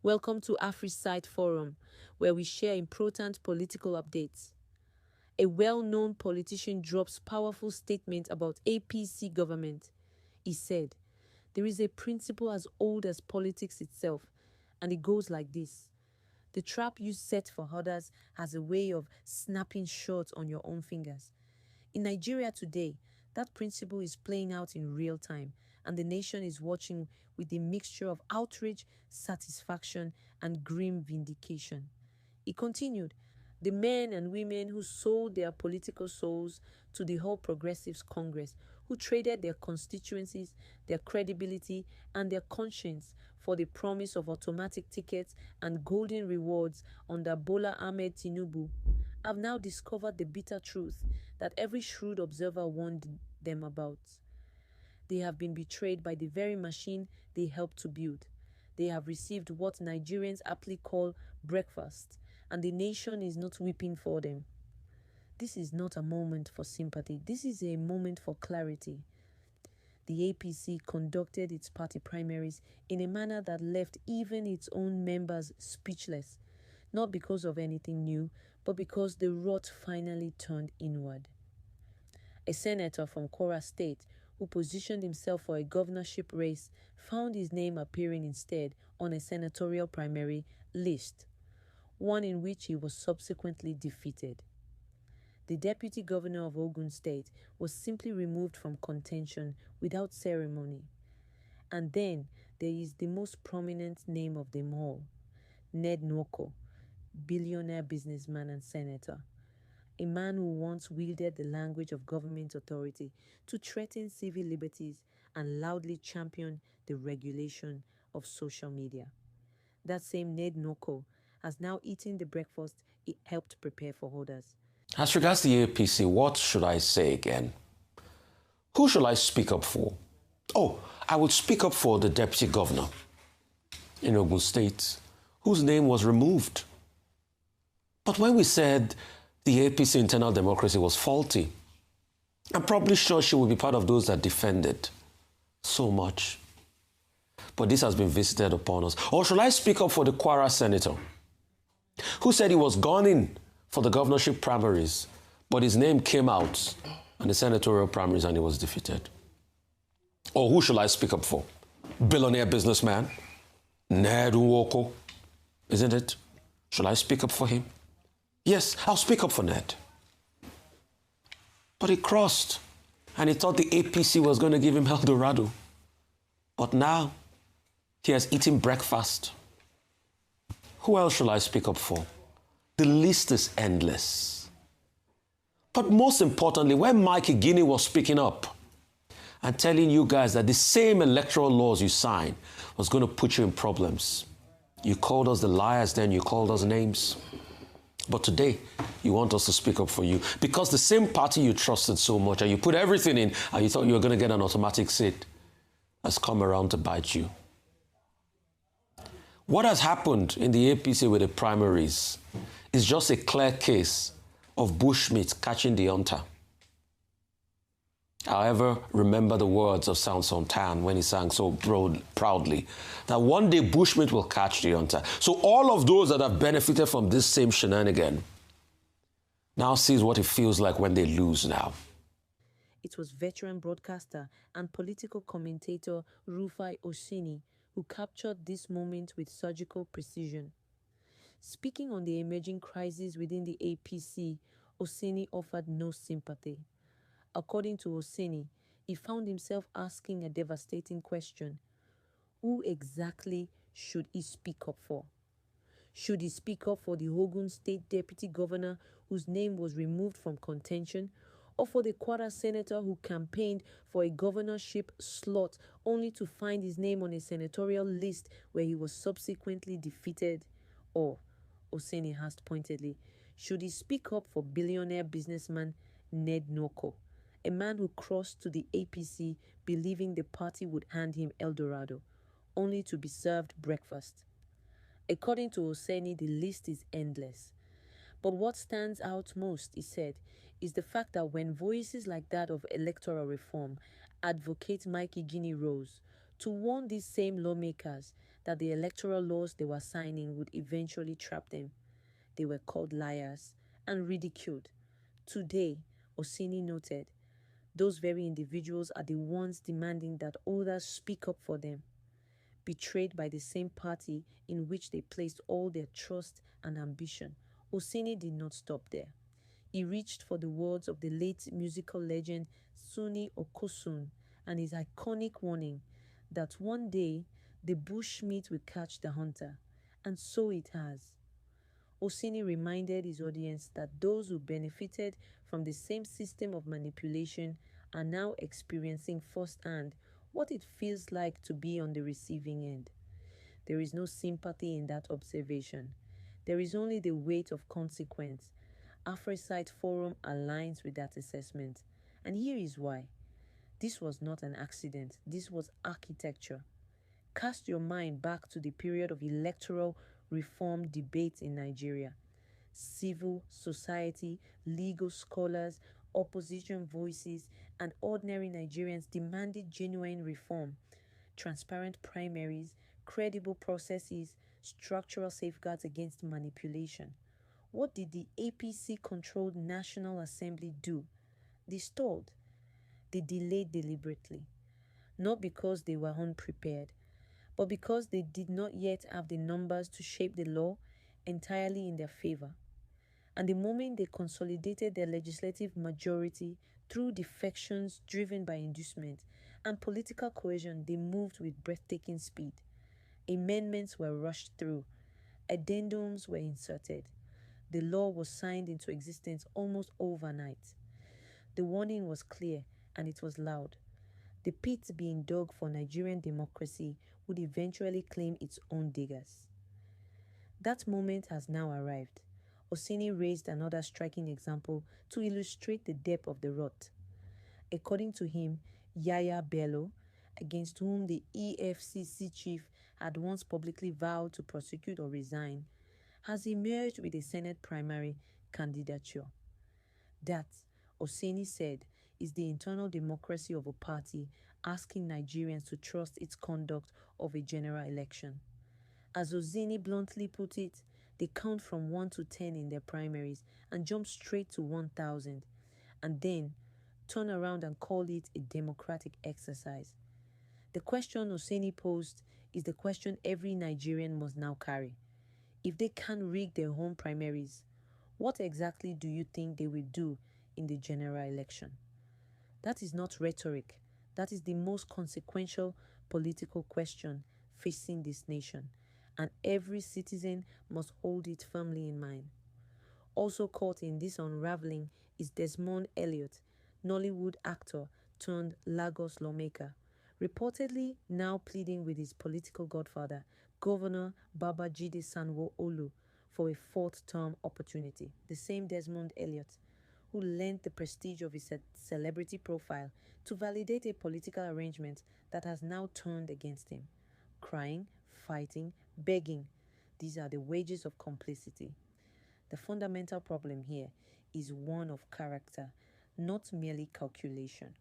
Welcome to Afrisight Forum, where we share important political updates. A well-known politician drops powerful statement about APC government. He said, "There is a principle as old as politics itself, and it goes like this. The trap you set for others has a way of snapping shut on your own fingers. In Nigeria today, that principle is playing out in real time, and the nation is watching with a mixture of outrage, satisfaction, and grim vindication." He continued, "The men and women who sold their political souls to the All Progressives Congress, who traded their constituencies, their credibility, and their conscience for the promise of automatic tickets and golden rewards under Bola Ahmed Tinubu, have now discovered the bitter truth that every shrewd observer warned them about. They have been betrayed by the very machine they helped to build. They have received what Nigerians aptly call breakfast, and the nation is not weeping for them. This is not a moment for sympathy. This is a moment for clarity." The APC conducted its party primaries in a manner that left even its own members speechless, not because of anything new, but because the rot finally turned inward. A senator from Kwara State, who positioned himself for a governorship race, found his name appearing instead on a senatorial primary list, one in which he was subsequently defeated. The deputy governor of Ogun State was simply removed from contention without ceremony. And then there is the most prominent name of them all, Ned Nwoko, billionaire businessman and senator, a man who once wielded the language of government authority to threaten civil liberties and loudly champion the regulation of social media. That same Ned Nwoko has now eaten the breakfast he helped prepare for others. As regards the APC, what should I say again? Who shall I speak up for? Oh, I would speak up for the deputy governor in Ogun State, whose name was removed. But when we said the APC internal democracy was faulty, I'm probably sure she will be part of those that defended so much. But this has been visited upon us. Or shall I speak up for the Kwara senator, who said he was gone in for the governorship primaries, but his name came out in the senatorial primaries and he was defeated? Or who shall I speak up for? Billionaire businessman, Ned Nwoko, isn't it? Shall I speak up for him? Yes, I'll speak up for Ned. But he crossed and he thought the APC was going to give him El Dorado. But now he has eaten breakfast. Who else shall I speak up for? The list is endless. But most importantly, when Mike Igini was speaking up and telling you guys that the same electoral laws you signed was going to put you in problems, you called us the liars, then you called us names. But today, you want us to speak up for you because the same party you trusted so much and you put everything in and you thought you were going to get an automatic seat has come around to bite you. What has happened in the APC with the primaries is just a clear case of bushmeat catching the hunter. However, remember the words of Samson Tan when he sang so proudly that one day bushmeat will catch the hunter. So all of those that have benefited from this same shenanigan now sees what it feels like when they lose now. It was veteran broadcaster and political commentator Rufai Oseni who captured this moment with surgical precision. Speaking on the emerging crisis within the APC, Oseni offered no sympathy. According to Oseni, he found himself asking a devastating question. Who exactly should he speak up for? Should he speak up for the Ogun State Deputy Governor whose name was removed from contention, or for the Kwara senator who campaigned for a governorship slot only to find his name on a senatorial list where he was subsequently defeated? Or, Oseni asked pointedly, should he speak up for billionaire businessman Ned Nwoko, a man who crossed to the APC believing the party would hand him El Dorado, only to be served breakfast? According to Oseni, the list is endless. But what stands out most, he said, is the fact that when voices like that of electoral reform advocate Mike Igini rose to warn these same lawmakers that the electoral laws they were signing would eventually trap them. They were called liars and ridiculed. Today, Oseni noted, those very individuals are the ones demanding that others speak up for them. Betrayed by the same party in which they placed all their trust and ambition, Oseni did not stop there. He reached for the words of the late musical legend Sunny Okosun and his iconic warning that one day the bushmeat will catch the hunter, and so it has. Oseni reminded his audience that those who benefited from the same system of manipulation are now experiencing firsthand what it feels like to be on the receiving end. There is no sympathy in that observation. There is only the weight of consequence. Afrisight Forum aligns with that assessment. And here is why. This was not an accident. This was architecture. Cast your mind back to the period of electoral reform debates in Nigeria. Civil society, legal scholars, opposition voices, and ordinary Nigerians demanded genuine reform, transparent primaries, credible processes, structural safeguards against manipulation. What did the APC-controlled National Assembly do? They stalled. They delayed deliberately, not because they were unprepared, but because they did not yet have the numbers to shape the law entirely in their favor. And the moment they consolidated their legislative majority through defections driven by inducement and political cohesion, they moved with breathtaking speed. Amendments were rushed through. Addendums were inserted. The law was signed into existence almost overnight. The warning was clear and it was loud. The pit being dug for Nigerian democracy would eventually claim its own diggers. That moment has now arrived. Oseni raised another striking example to illustrate the depth of the rot. According to him, Yaya Bello, against whom the EFCC chief had once publicly vowed to prosecute or resign, has emerged with a Senate primary candidature. That, Oseni said, is the internal democracy of a party asking Nigerians to trust its conduct of a general election. As Oseni bluntly put it, they count from 1 to 10 in their primaries and jump straight to 1,000, and then turn around and call it a democratic exercise. The question Oseni posed is the question every Nigerian must now carry. If they can't rig their home primaries, what exactly do you think they will do in the general election? That is not rhetoric. That is the most consequential political question facing this nation, and every citizen must hold it firmly in mind. Also caught in this unraveling is Desmond Elliot, Nollywood actor turned Lagos lawmaker, reportedly now pleading with his political godfather, Governor Babajide Sanwo-Olu, for a fourth-term opportunity. The same Desmond Elliot, who lent the prestige of his celebrity profile to validate a political arrangement that has now turned against him. Crying, fighting, begging, these are the wages of complicity. The fundamental problem here is one of character, not merely calculation.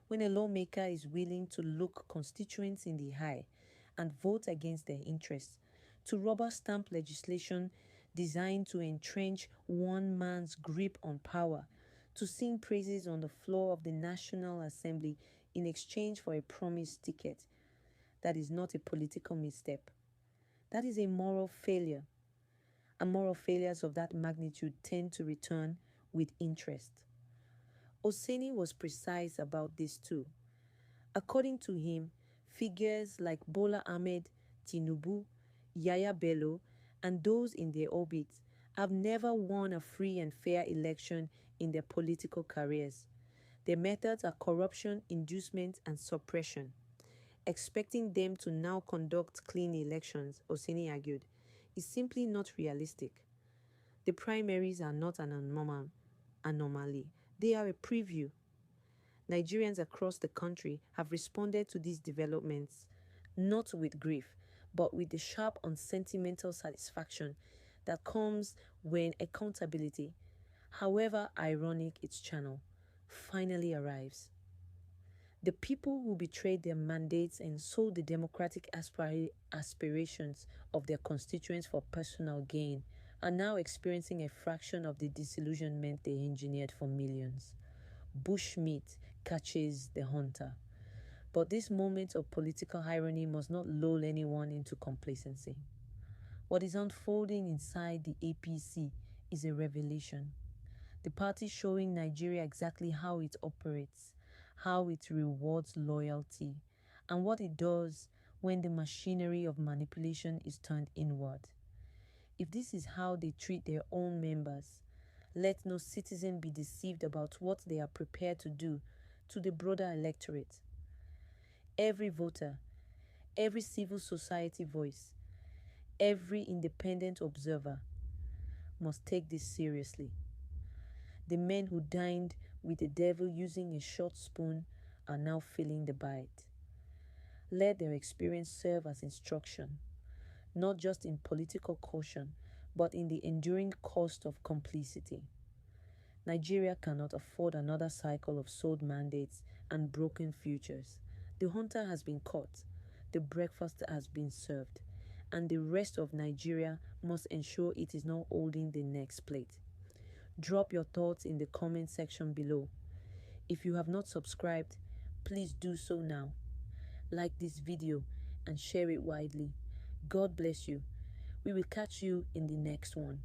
When a lawmaker is willing to look constituents in the eye and vote against their interests, to rubber stamp legislation designed to entrench one man's grip on power, to sing praises on the floor of the National Assembly in exchange for a promised ticket, that is not a political misstep. That is a moral failure. And moral failures of that magnitude tend to return with interest. Oseni was precise about this too. According to him, figures like Bola Ahmed, Tinubu, Yaya Bello, and those in their orbit have never won a free and fair election in their political careers. Their methods are corruption, inducement, and suppression. Expecting them to now conduct clean elections, Oseni argued, is simply not realistic. The primaries are not an anomaly. They are a preview. Nigerians across the country have responded to these developments, not with grief, but with the sharp and sentimental satisfaction that comes when accountability, however ironic its channel, finally arrives. The people who betrayed their mandates and sold the democratic aspirations of their constituents for personal gain are now experiencing a fraction of the disillusionment they engineered for millions. Bushmeat catches the hunter. But this moment of political irony must not lull anyone into complacency. What is unfolding inside the APC is a revelation. The party showing Nigeria exactly how it operates, how it rewards loyalty, and what it does when the machinery of manipulation is turned inward. If this is how they treat their own members, let no citizen be deceived about what they are prepared to do to the broader electorate. Every voter, every civil society voice, every independent observer must take this seriously. The men who dined with the devil using a short spoon are now feeling the bite. Let their experience serve as instruction, not just in political caution, but in the enduring cost of complicity. Nigeria cannot afford another cycle of sold mandates and broken futures. The hunter has been caught, the breakfast has been served, and the rest of Nigeria must ensure it is not holding the next plate. Drop your thoughts in the comment section below. If you have not subscribed, please do so now. Like this video and share it widely. God bless you. We will catch you in the next one.